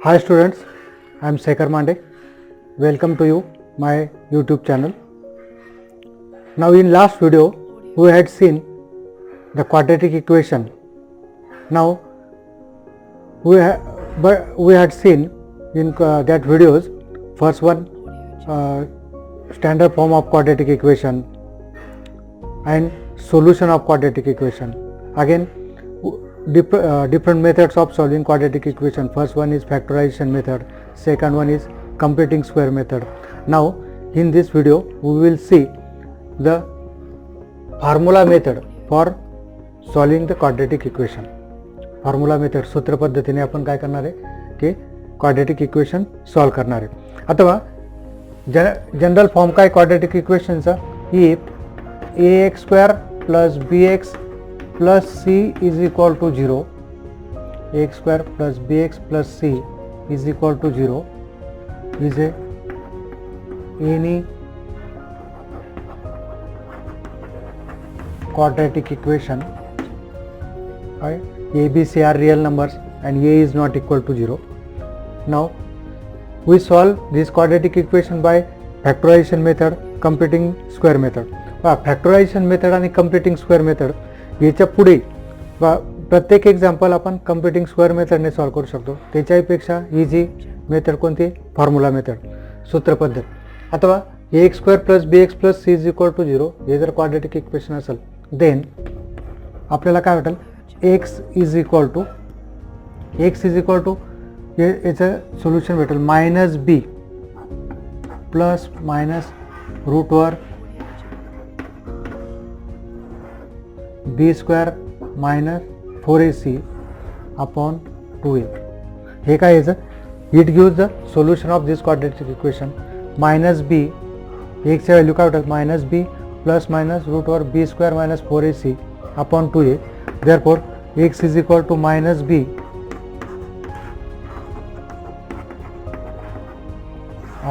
Hi students, I am Sekhar Mande. Welcome to you my YouTube channel. Now in last video we had seen the quadratic equation. Now we had seen in that videos first one standard form of quadratic equation and solution of quadratic equation. Again different methods of solving quadratic equation. First one is factorization method, second one is completing square method. Now in this video we will see the formula method for solving the quadratic equation. Formula method सूत्र पद्धतीने आपण काय करणार आहे की quadratic equation solve करणार आहे. आता जनरल फॉर्म काय क्वाड्रेटिक इक्वेशनचा, if ax square plus bx plus c is equal to 0, ax square plus bx plus c is equal to 0 is any quadratic equation. A, B, C are real numbers and A is not equal to 0. Now we solve this quadratic equation by factorization method, computing square method. Factorisation method आणि computing square method याच्या पुढे प्रत्येक example आपण computing square मेथडने solve करू शकतो. त्याच्यापेक्षा easy method कोणती, formula method, सूत्र पद्धत. अथवा ax square plus bx plus c is equal to 0 हे जर क्वाड्रेटिक इक्वेशन असेल देन आपल्याला काय वाटेल, x इज इक्वल टू याचं सोल्युशन भेटेल minus b plus minus root over b square minus 4ac upon 2a. हे काय याचं, it gives the solution of this quadratic equation. Minus b एक्सच्या व्हॅल्यू काय भेटेल, minus b plus minus root over b square minus 4ac upon 2a. therefore x is equal to minus b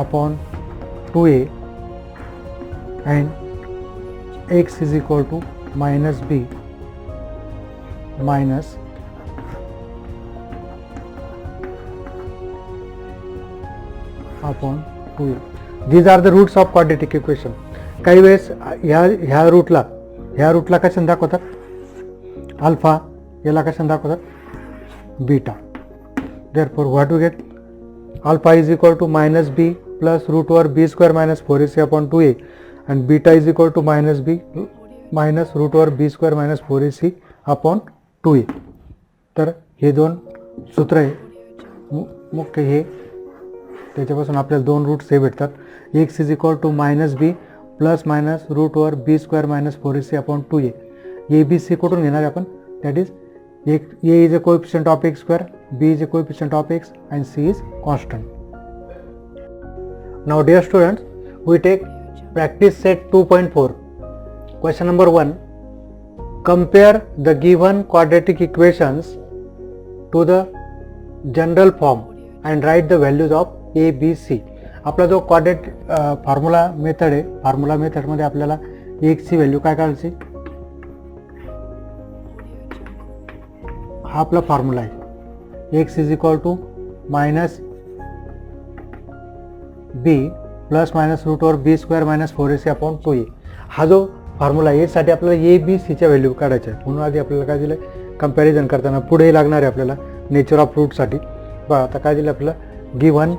upon 2a and x is equal to minus b minus upon 2a. These are the roots of quadratic equation. काही वेळेस ह्या रूटला कशाने दाखवतात, alpha, याला कशाने दाखवतात beta. therefore what we get, alpha is equal to minus b plus root over b square minus 4ac upon 2a and beta is equal to minus b minus root over b square minus 4ac upon 2a. तर हे दोन सूत्र आहे मुख्य, हे त्याच्यापासून आपल्याला दोन roots हे भेटतात. x is equal to minus b plus minus root over b square minus 4ac upon 2a. A b c कुठून घेणार आपण, that is a is a coefficient of x square, b is a coefficient of x and c is constant. Now dear students, we take practice set 2.4. Question number 1. Compare the given quadratic equations to the general form and write the values of a, b, c. आपला जो quadratic formula method आहे, formula मेथडमध्ये आपल्याला x ची value काय काढायची, हा आपला formula आहे. x is equal to minus b plus minus root over b square minus 4ac upon 2a. हा जो फॉर्म्युला आहे यासाठी आपल्याला ए बी सीच्या व्हॅल्यू काढायच्या आहे. म्हणून आधी आपल्याला काय दिलं, कंपॅरिझन करताना पुढे लागणार आहे आपल्याला नेचर ऑफ रूटसाठी. बघा आता काय दिलं आपल्याला, गिव्हन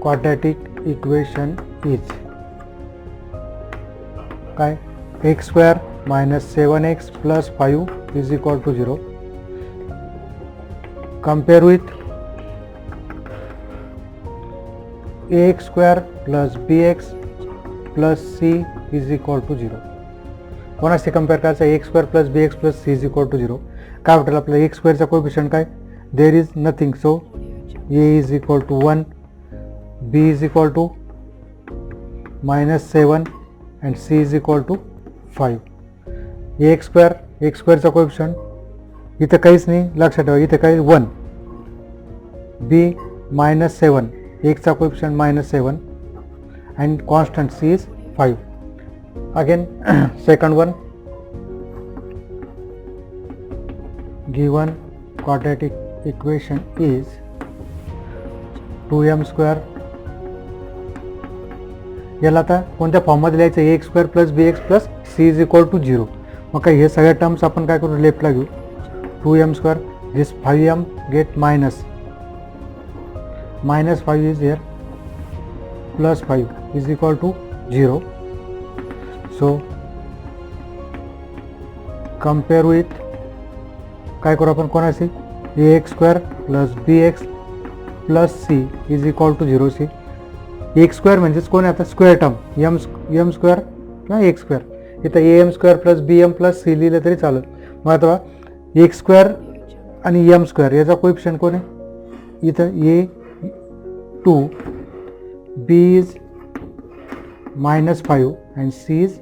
क्वाड्रॅटिक इक्वेशन इज काय, x square minus 7x plus 5 is equal to 0. Compare with ax square plus bx plus c is equal to 0. कोणाशी कंपेअर करायचं, x square plus bx plus c is equal to 0. काय वाटेल आपल्याला, x स्क्वेअरचा coefficient काय, there is nothing, so a is equal to 1, b is equal to minus 7 and c is equal to 5. X स्क्वेअरचा coefficient इथं काहीच नाही, लक्षात ठेवा इथं काही 1, b मायनस 7, एक्सचा coefficient minus 7 and constant c is 5. Again second one, given quadratic equation is 2m². याला आता कोणत्या फॉर्ममध्ये लिहायचं, ax² + bx + c = 0. मग काय हे सगळ्या टर्म्स आपण काय करू, लेफ्टला घेऊ. 2m², this 5m get minus 5 is here, +5 = 0. So compare with काय करू आपण कोणाशी, ax² + bx + c = 0. c x² म्हणजेच कोण आहे आता, स्क्वेअर टर्म, m² किंवा x². इथं am² + bm + c लिहिलं तरी चालेल. मग आता x² आणि m² याचा कोएफिशियंट कोण आहे, इथं a2, b is -5 and c is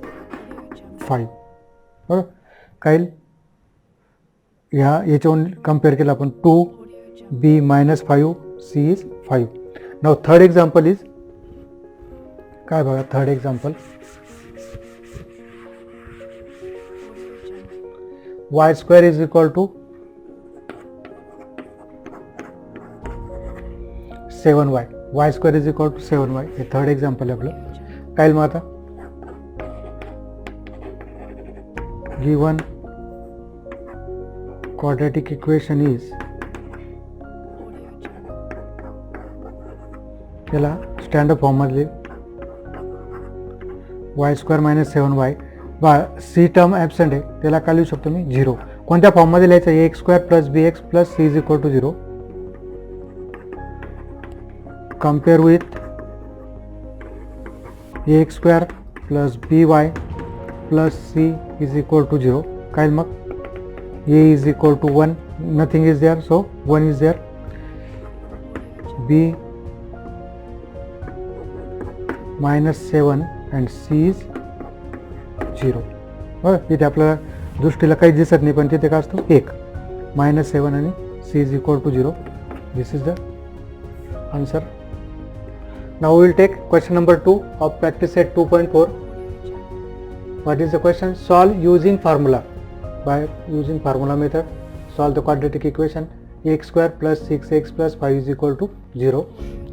5. बरोबर. काही याच्यावरून कम्पेअर केलं आपण, 2b -5 c is 5. Now third example is काय बघा, third example, y² = 7y. y² = 7y. हे थर्ड एक्झाम्पल आहे आपलं. काय मग आता, गिवन क्वाड्रॅटिक इक्वेशन इज, याला स्टँडर्ड फॉर्ममध्ये y² - 7y. सी टर्म ॲबसेंट आहे, त्याला काय लिहू शकतो मी, 0. कोणत्या फॉर्ममध्ये लिहायचं, ax² + bx + c = 0. Compare with ax² + by + c = 0. काय मग, a = 1, nothing is there, so 1 is there. b -7 and c is 0. बरं, इथे आपल्याला दृष्टीला काही दिसत नाही, पण तिथे काय असतो, 1, -7 आणि c = 0. This is the answer. Now we will take question number 2 of practice set 2.4. What is the question? Solve using formula. By using formula method, solve the quadratic equation ax² + 6x + 5 = 0.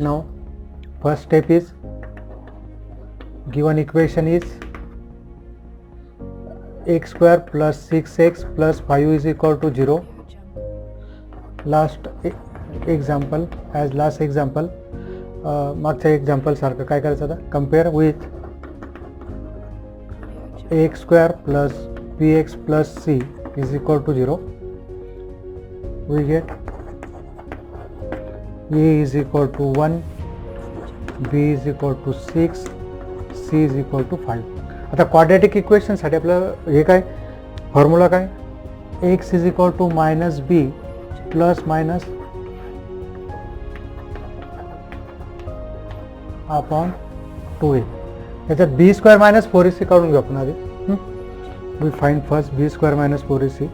Now, first step is, given equation is x² + 6x + 5 = 0. Last example, as last example, मागच्या example सारखं काय करायचं आता, compare with ax² + bx + c = 0. we get a = 1, b = 6, c = 5. आता quadratic इक्वेशनसाठी आपलं हे काय formula, काय x = -b ± upon 2a. याच्यात b² - 4ac काढून घेऊ आपण आधी. We find first b² - 4ac.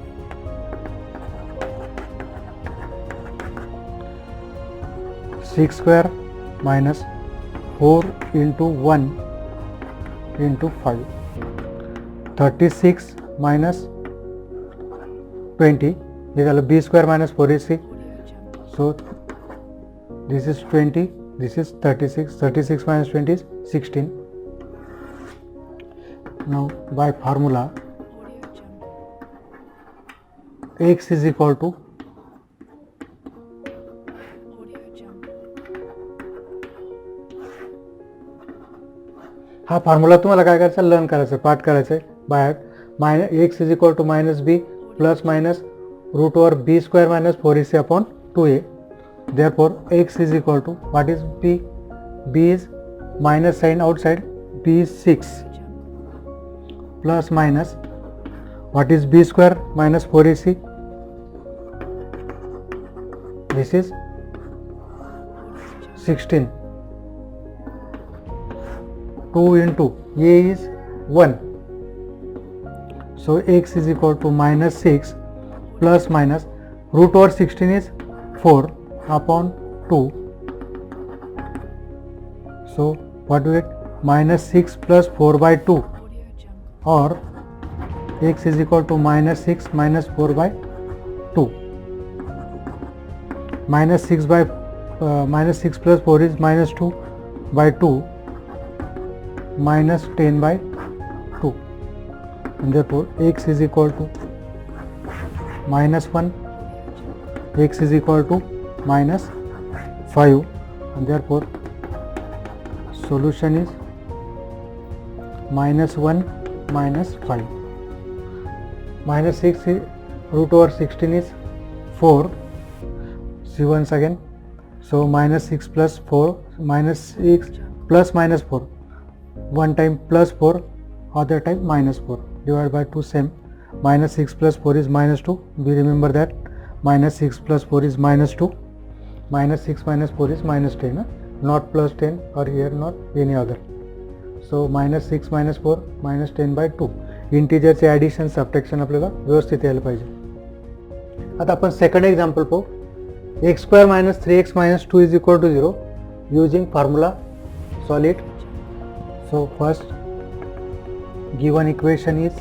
(6² - 4 × 1 × 5) 36 - 20. हे झालं b² - 4ac. So this is 20, this is 36. 36 - 20 is 16. Now by formula x = हा फॉर्म्युला तुम्हाला काय करायचं, लर्न करायचं, पाठ करायचं आहे bye x = -b ± √b² - 4ac upon 2a. Therefore x = what is b? b is minus sign outside, b is 6 plus minus what is b² - 4ac? This is 16. 2 into a is 1. So x = -6 plus minus √16 is 4 upon 2. So what do we get? -6 plus 4/2, or x = -6 - 4/2. minus 6 by minus 6 plus 4 is minus 2 by 2 minus 10 by 2, and therefore x is equal to minus 1, x is equal to minus 5, and therefore solution is minus 1 minus 5. Minus 6 is root over 16 is 4. See once again. So minus 6 plus 4, minus 6 plus minus 4. One time plus 4, other time minus 4. Divided by 2 same. Minus 6 plus 4 is minus 2. We remember that. Minus 6 plus 4 is minus 2. Minus 6 minus 4 is minus 10. Not plus 10 or here not any other. So minus 6 minus 4 minus 10 by 2. इंटिजरचे addition subtraction आपल्याला व्यवस्थित यायला पाहिजे. आता आपण second example पाहू. X square minus 3x minus 2 is equal to 0 using formula solid. So first given equation is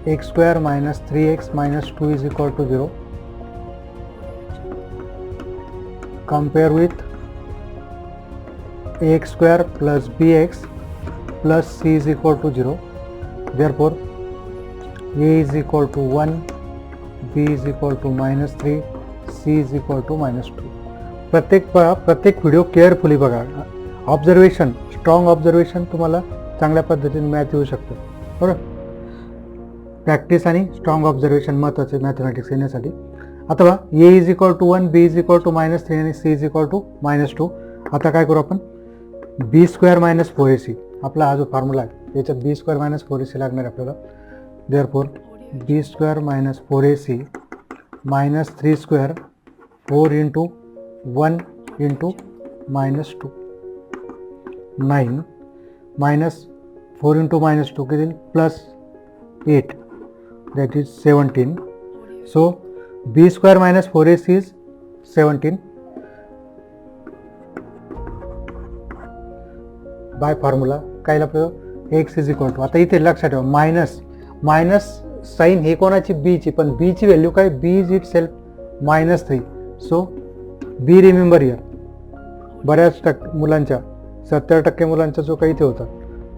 x square minus 3x minus 2 is equal to 0. Compare with ax square plus bx plus c is equal to 0. Therefore a is equal to 1, b is equal to minus 3, c is equal to minus 2. प्रत्येक video carefully बघा. Observation, strong observation तुम्हाला चांगल्या पद्धतीने math येऊ शकतं. बरोबर. Practice आणि strong observation महत्त्वाचे मॅथमॅटिक्स येण्यासाठी. आता बघा, a is equal to 1, b is equal to minus 3 आणि c is equal to minus 2. आता काय करू आपण, बी स्क्वेअर मायनस 4ac आपला हा जो फॉर्म्युला आहे याच्यात बी स्क्वेअर मायनस 4ac लागणार आहे आपल्याला. Therefore b square minus 4ac minus 3 square 4 into 1 into minus 2 9 minus 4 into minus 2 किती plus 8 that is 17. So b square minus 4ac is 17 by formula. काय आपलं एक्स इज इक्वल टू, आता इथे लक्षात ठेवा मायनस साईन हे कोणाची बीची, पण बीची व्हॅल्यू काय, b is itself minus 3. So b remember year बऱ्याच मुलांच्या 70% मुलांचा जो काही इथे होता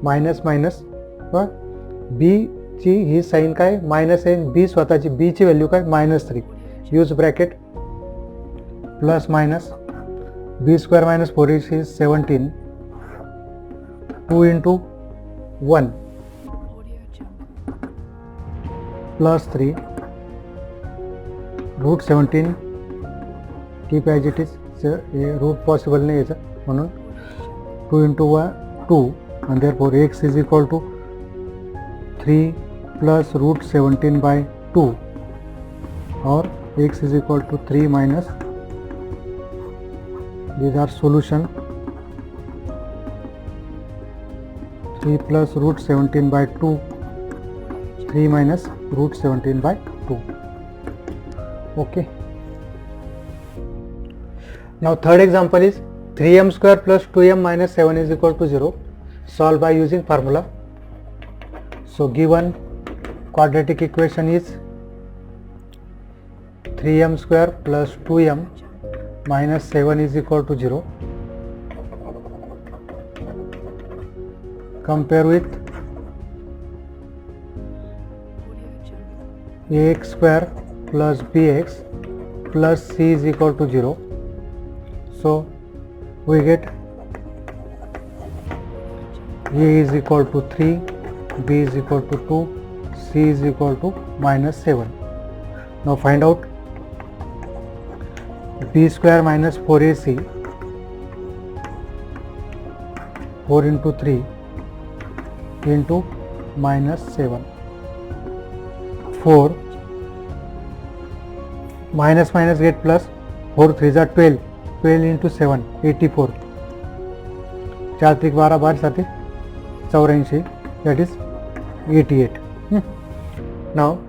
मायनस मायनस बीची ही साईन काय मायनस आहे, बी स्वतःची बीची व्हॅल्यू काय minus 3. Use bracket plus minus b square minus 4ac is 17 2 into 1 plus 3 root 17 keep as it is. Root possible नाही याचं म्हणून 2 into 2 and therefore x is equal to 3 plus root 17 by 2 or x is equal to 3 minus, these are solution. 3 plus root 17 by 2, 3 minus root 17 by 2. Okay. Now third example is 3m square plus 2m minus 7 is equal to 0. Solve by using formula. So given quadratic equation is 3m square plus 2m minus 7 is equal to 0. Compare with ax square plus bx plus c is equal to 0. So we get a is equal to 3, b is equal to 2, c is equal to minus 7. Now find out b square minus 4ac 4 into 3 into minus 7. 4 minus minus get plus 4 3 are 12, 12 into 7 84, 4 3 12 12 7 84, that is 88. Now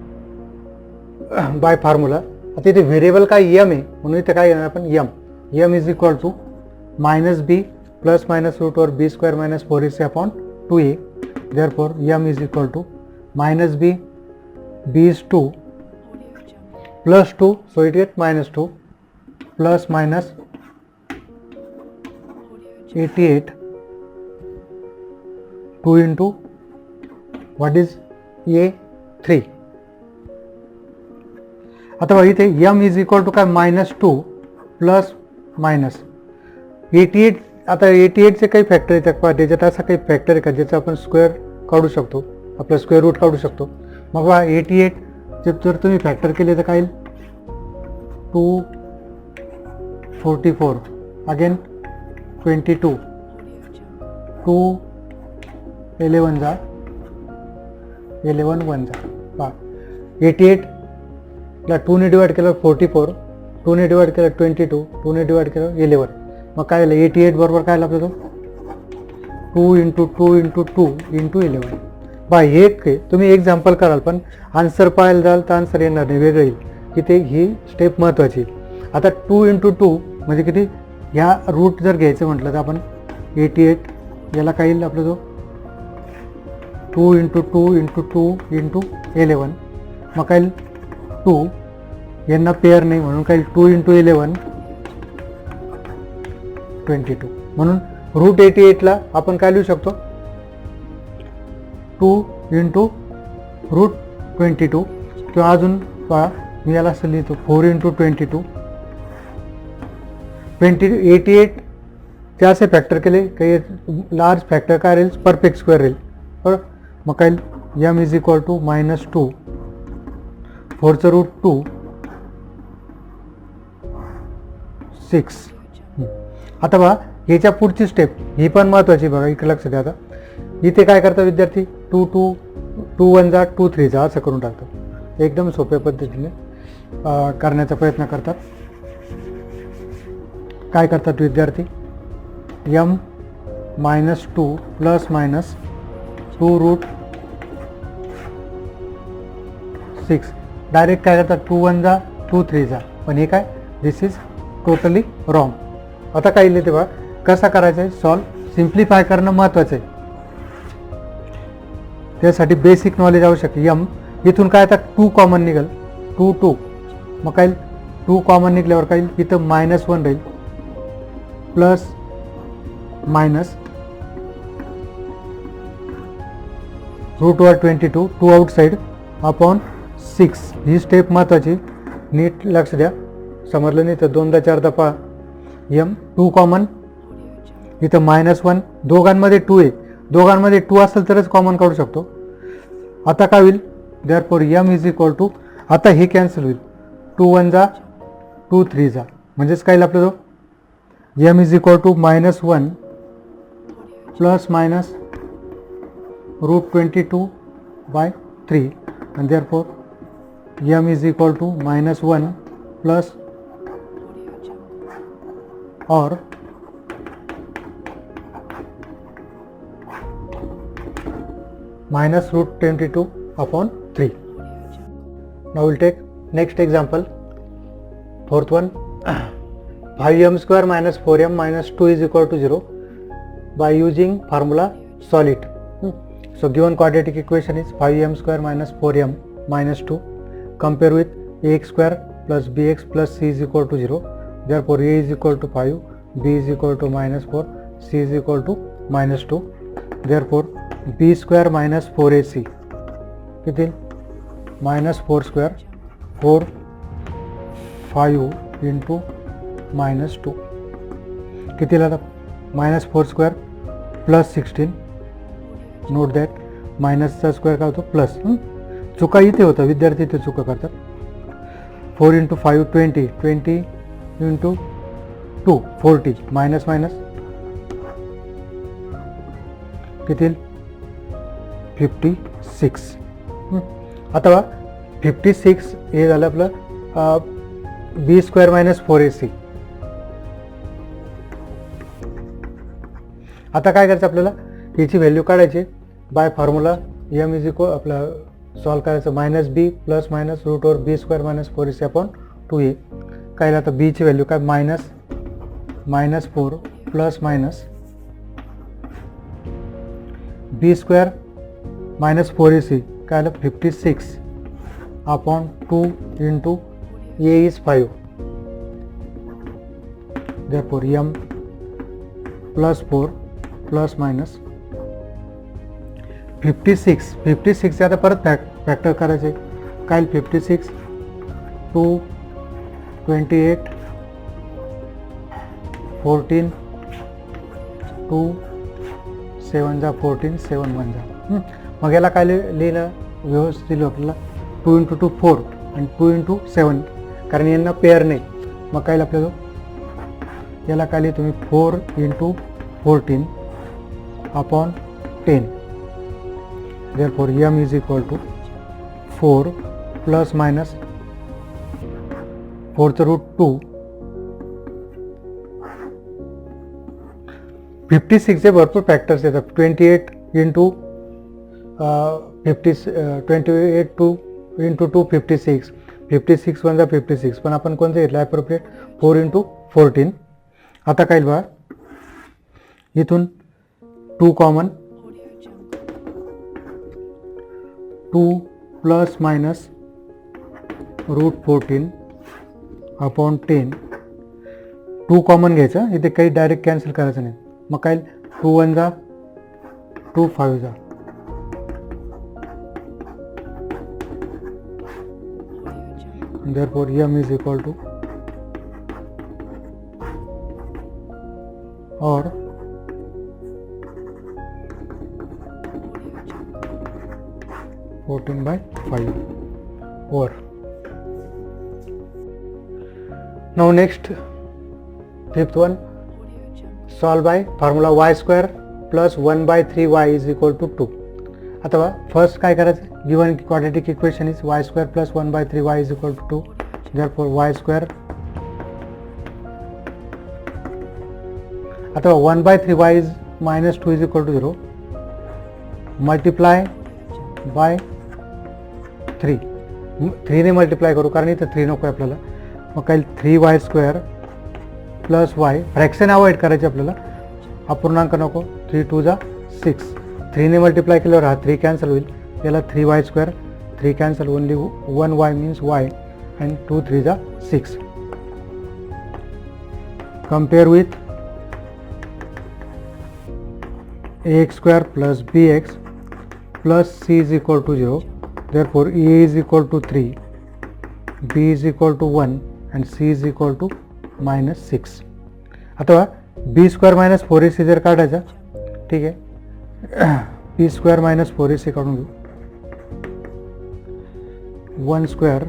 by formula आता इथे variable काय m आहे म्हणून इथे काय घेणार आपण m is equal to minus b plus minus root over b square minus 4ac upon 2a. Therefore m is equal to minus b, b is 2 plus 2, so it gets minus 2 plus minus 88 2 into what is A3. आता बघा इथे m is equal to काय -2 plus minus 88. आता 88चे काही factor येतात का, त्याच्यात असा काही फॅक्टर आहे का ज्याचा आपण स्क्वेअर काढू शकतो, आपलं स्क्वेअर रूट काढू शकतो. मग बघा 88 जर तुम्ही फॅक्टर केले तर काय येईल 244 अगेन 22 2 11 जा 11 1 जा पहा 88 ला 2 ने डिवाइड केलं 44, 2 ने डिवाइड केलं 22, 2 ने डिवाइड केलं 11. मग काय झालं 88 बरोबर काय लागतो 2 इंटू 2 इंटू 2 इंटू 11. बा हे तुम्ही एक्झाम्पल कराल पण आन्सर पाहायला जाल तर आन्सर येणार नाही, वेगळं येईल. की ही स्टेप महत्त्वाची. आता 2 इंटू 2 म्हणजे किती, ह्या रूट जर घ्यायचं म्हटलं तर आपण 88 याला काय येईल आपलं जो 2 इंटू 2 इंटू 2 इंटू 11. मग काय 2 यांना पेअर नाही म्हणून काय 2 इंटू 11 22. म्हणून रूट 88ला आपण काय लिहू शकतो 2 इंटू रूट 22 किंवा अजून पहा मी याला असं लिहितो 4 इंटू 22 88 ते असे फॅक्टर केले काही लार्ज फॅक्टर काय राहील परफेक्ट स्क्वेअर राहील बरोबर. मग काय m इज इक्वल टू -2 4चं रूट 2 6. आता बघा ह्याच्या पुढची स्टेप ही पण महत्त्वाची बघा, इकडे लक्ष द्या. आता इथे काय करतात विद्यार्थी 2 1 जा 2 3 जा असं करून टाकतात. एकदम सोप्या पद्धतीने करण्याचा प्रयत्न करतात. काय करतात विद्यार्थी m -2 plus minus 2 root 6 direct काय करतात 2 1 जा 2 3 जा. पण हे काय दिस इज टोटली रॉंग. आता काय लिहिले तेव्हा कसा करायचं आहे सॉल्व, सिम्प्लिफाय करणं महत्त्वाचं आहे. त्यासाठी बेसिक नॉलेज आवश्यक आहे. m इथून काय आता 2 कॉमन निघेल 2 2. मग काय 2 कॉमन निघल्यावर काय इथं -1 राहील प्लस मायनस रूटवर 22 2 आउटसाईड अपॉन 6. ही स्टेप महत्त्वाची, नीट लक्ष द्या. समजलं नाही तर 2दा 4दा पहा. m 2 कॉमन इथं -1 दोघांमध्ये 2 आहे, दोघांमध्ये 2 असेल तरच कॉमन काढू शकतो. आता काय होईल therefore m is equal to आता हे कॅन्सल होईल 2 1 जा 2 3 जा म्हणजेच काय आपलं जो m is equal to -1 plus minus root 22/3 and therefore m is equal to -1 plus or minus root 22/3. Now we'll take next example, fourth one. 5m square minus 4m minus 2 is equal to 0 by using formula solve it. So given quadratic equation is 5m square minus 4m minus 2 compare with ax square plus bx plus c is equal to 0. Therefore a is equal to 5, b is equal to -4, c is equal to -2. Therefore b square minus 4ac किती -4 square 4 5 into -2 किती लागतं -4 square plus 16. Note that मायनसचा square काय होतो plus. चुका इथे होतं, विद्यार्थी इथे चुका करतात. 4 इंटू 5 20 20 इंटू 2 40 मायनस मायनस किती 56. आता बघा 56 हे झालं आपलं बी स्क्वेअर मायनस 4ac. आता काय करायचं आपल्याला याची व्हॅल्यू काढायची by formula m is equal आपला सॉल्व करायचं -b plus minus root over b square minus 4ac upon 2a. काय आता b ची व्हॅल्यू काय -4 plus minus b square minus 4ac काय आलं 56 upon 2 into a is 5 therefore m plus 4 plus minus 56. 56 आता परत फॅक्टर करायचे. काय 56 2 28 14 2 7 जा 14 7 1 जा. मग याला काय लिहिलं व्यवस्थित लिहिलं आपल्याला 2 × 2 4 आणि 2 × 7 कारण यांना पेअर नाही. मग काय आपल्याला याला काय लिहिलं तुम्ही 4 × 14 upon 10. therefore m is equal to 4 plus minus 4th root 2. 56 चे भरपूर फॅक्टर्स येतात. 28 into 28 2 into 2 56. 56 1 जा 56 पण आपण कोणतं घेतलं ॲप्रोप्रिएट 4 × 14. आता काय बघा इथून 2 common 2 plus minus root 14 upon 10. 2 common घ्यायचं इथे काही डायरेक्ट कॅन्सल करायचं नाही. मग काय 2 1 जा 2 5 जा. therefore m is equal to or 14/5 or now next fifth one, solve by formula y square plus 1/3y is equal to 2. अथवा फर्स्ट काय करायचं given quadratic equation is y square plus 1/3y is equal to 2. therefore y square अथवा 1/3y is minus 2 is equal to 0 multiply by 3. 3 ने multiply करू कारण इथं 3 नको आहे आपल्याला. मग काय 3y square plus y fraction avoid करायचे आपल्याला. अपूर्णांक नको 3 2 जा 6. 3 ने मल्टिप्लाय केल्यावर हा 3 कॅन्सल होईल. याला 3y square 3 cancel only 1y means y and 2 3 जा 6. Compare with ax square plus bx plus c is equal to 0. therefore a is equal to 3, b is equal to 1 and c is equal to minus 6. अथवा b square minus 4ac जर काढायचा ठीक आहे b square minus 4ac काढून घेऊ. 1 square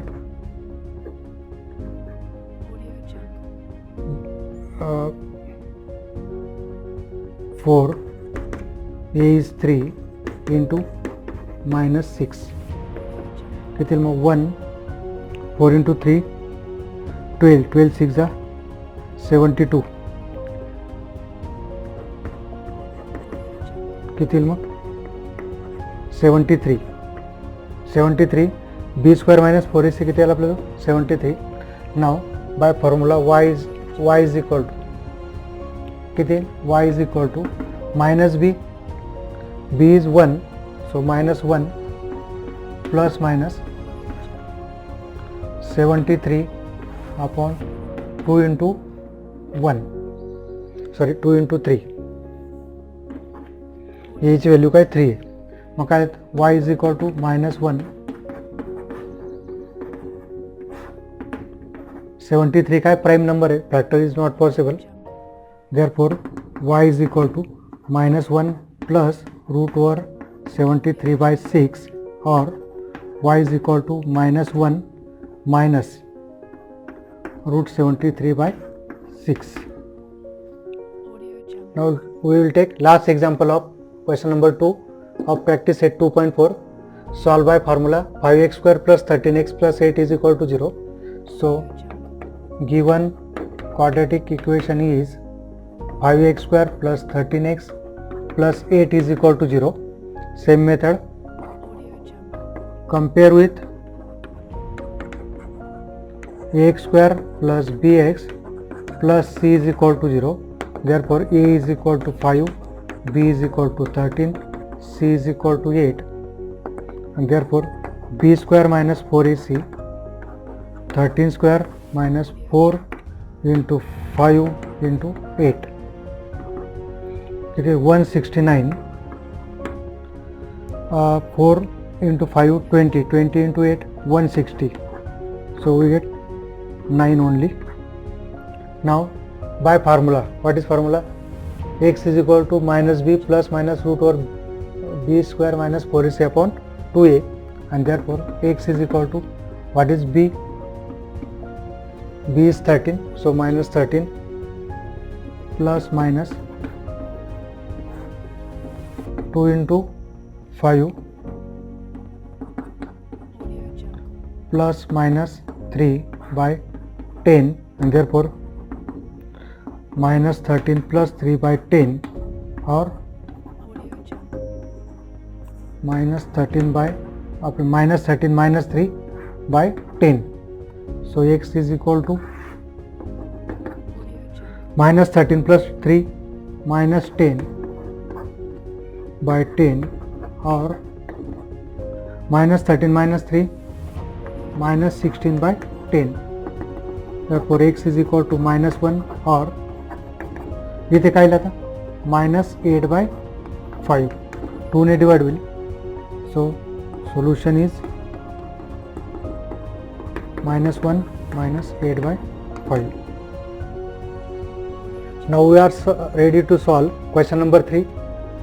4 a is 3 into minus 6 किती मग 1 4 into 3 12 12 6 जा 72 किती मग 73 73 b स्क्वेअर मायनस 4ac किती आलं आपल्याला 73. नाव by formula y is equal to किती y is equal to minus b is 1 so minus 1 plus minus 73 upon 2 into 1 sorry 2 into 3 याची value काय 3 आहे. मग काय y is equal to minus 1 73 काय प्राईम नंबर आहे factor is not possible. therefore y is equal to minus 1 plus root over 73/6 or y is equal to minus 1 minus root 73/6. Now we will take last example of question number 2 of practice set 2.4. Solve by formula 5x square plus 13x plus 8 is equal to 0. So given quadratic equation is 5x square plus 13x plus 8 is equal to 0. Same method. Compare with ax square plus bx plus c is equal to 0. Therefore a is equal to 5, b is equal to 13, c is equal to 8 and therefore b square minus 4ac 13 square minus 4 into 5 into 8. Okay, 169. 4 into 5, 20. 20 into 8, 160. So we get 9 only. Now by formula, what is formula? X is equal to minus b plus minus root over b square minus 4ac upon 2a, and therefore x is equal to, what is b? B is 13, so minus 13 plus minus 2 into 5 plus minus 3 by 10, and therefore minus 13 plus 3 by 10, or minus 13 by minus 13 minus 3 by 10. So x is equal to minus 13 plus 3 minus 10 by 10, or minus 13 minus 3 minus 16 by 10. Therefore x is equal to minus 1, or इथे काय लिहिलं आता minus 8 by 5. 2 ने divide होईल. So solution is minus 1 minus 8 by 5. Now we are ready to solve question number 3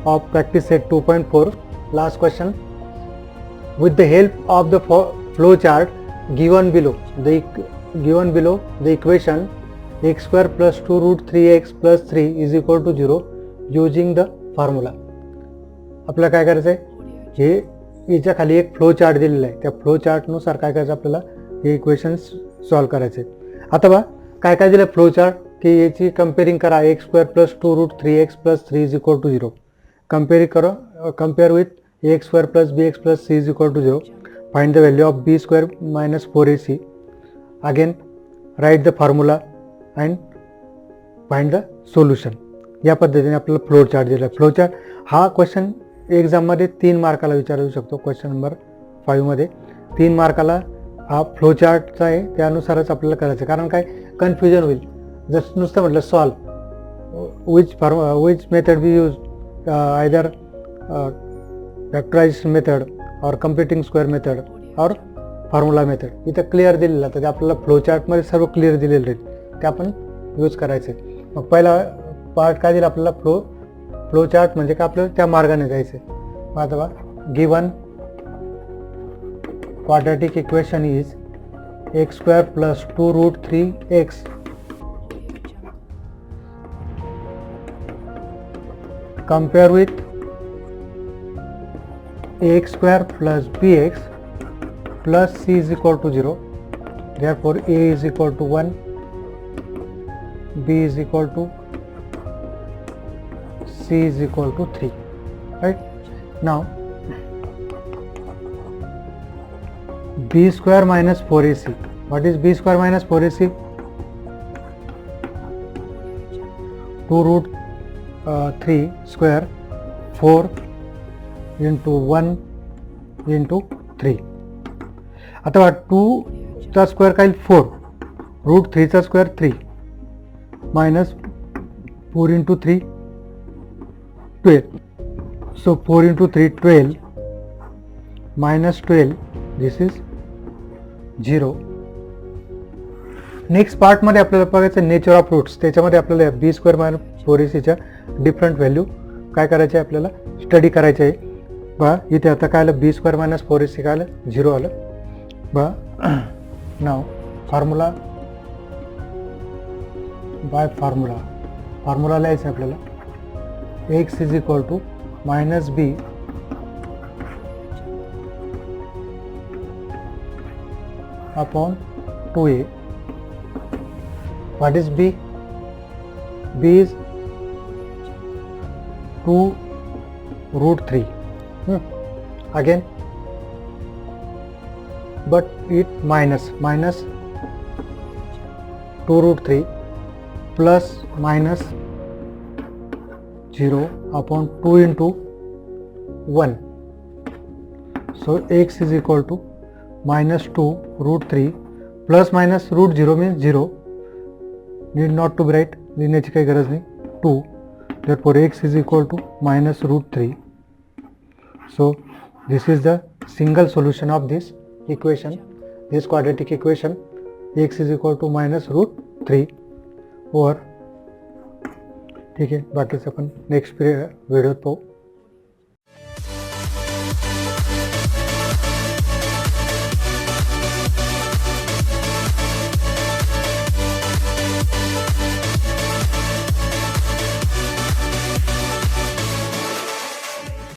of practice set 2.4. Last question. With the help of the flow chart given below, the equation x square plus 2 root 3x plus 3 is equal to 0 using the formula. आपल्याला काय करायचं आहे, हे याच्या खाली एक flow chart दिलेला आहे, त्या फ्लो चार्टनुसार काय करायचं आपल्याला हे इक्वेशन्स सॉल्व करायचे. आता बघा काय काय दिलं फ्लो चार्ट, की याची कंपेअरिंग करा x square plus 2 root 3x plus 3 is equal to 0. Compare with x square plus bx plus c is equal to 0. Find the value of b square minus 4ac. Again write the formula and find the solution. या पद्धतीने आपल्याला flow chart दिला. Flow chart हा question एक्झाममध्ये 3 मार्काला विचारू शकतो. Question number 5 मध्ये 3 मार्काला हा फ्लो चार्टचा आहे, त्यानुसारच आपल्याला करायचं. कारण काय कन्फ्युजन होईल जर नुसतं म्हटलं solve which method B use, either factorisation method और कम्प्युटिंग स्क्वेअर मेथड और फॉर्म्युला मेथड. इथं क्लिअर दिलेलं तर ते आपल्याला फ्लो चार्टमध्ये सर्व क्लिअर दिलेलं राहील, ते आपण यूज करायचे. मग पहिला पार्ट काय दिला आपल्याला, फ्लो चार्ट म्हणजे काय आपल्याला त्या मार्गाने जायचं. मग आता बघा given quadratic equation is x square plus 2 root 3x compare with ax square plus bx plus c is equal to 0. Therefore a is equal to 1, b is equal to, c is equal to 3. Right? Now b square minus 4ac. What is b square minus 4ac? 2 root 3 square 4 into 1 into 3. आता 2 चा square काय 4, root 3 चा square 3 minus 4 into 3 12. So 4 into 3 12 minus 12, this is 0. Next पार्टमध्ये आपल्याला बघायचं nature of roots. त्याच्यामध्ये आपल्याला b square minus 4ac different value काय करायचे आपल्याला स्टडी करायचे आहे. बा इथे आता काय आलं, बी स्क्वेअर मायनस 4ac काय आलं, 0 आलं. बा नाव फॉर्म्युला बाय फॉर्म्युला लिहायचं आपल्याला. X is equal to minus b upon 2a. What is b? b is 2 root 3. Again, but it minus 2 root 3 plus minus 0 upon 2 into 1. So x is equal to minus 2 root 3 plus minus root 0 means 0. Need not to write, लिहिण्याची काही गरज नाही. 2 therefore x is equal to minus root 3. So this is the single solution of this equation, this quadratic equation. x is equal to minus root 3 or ठीक आहे. बाकीचं आपण next व्हिडिओत पाहू.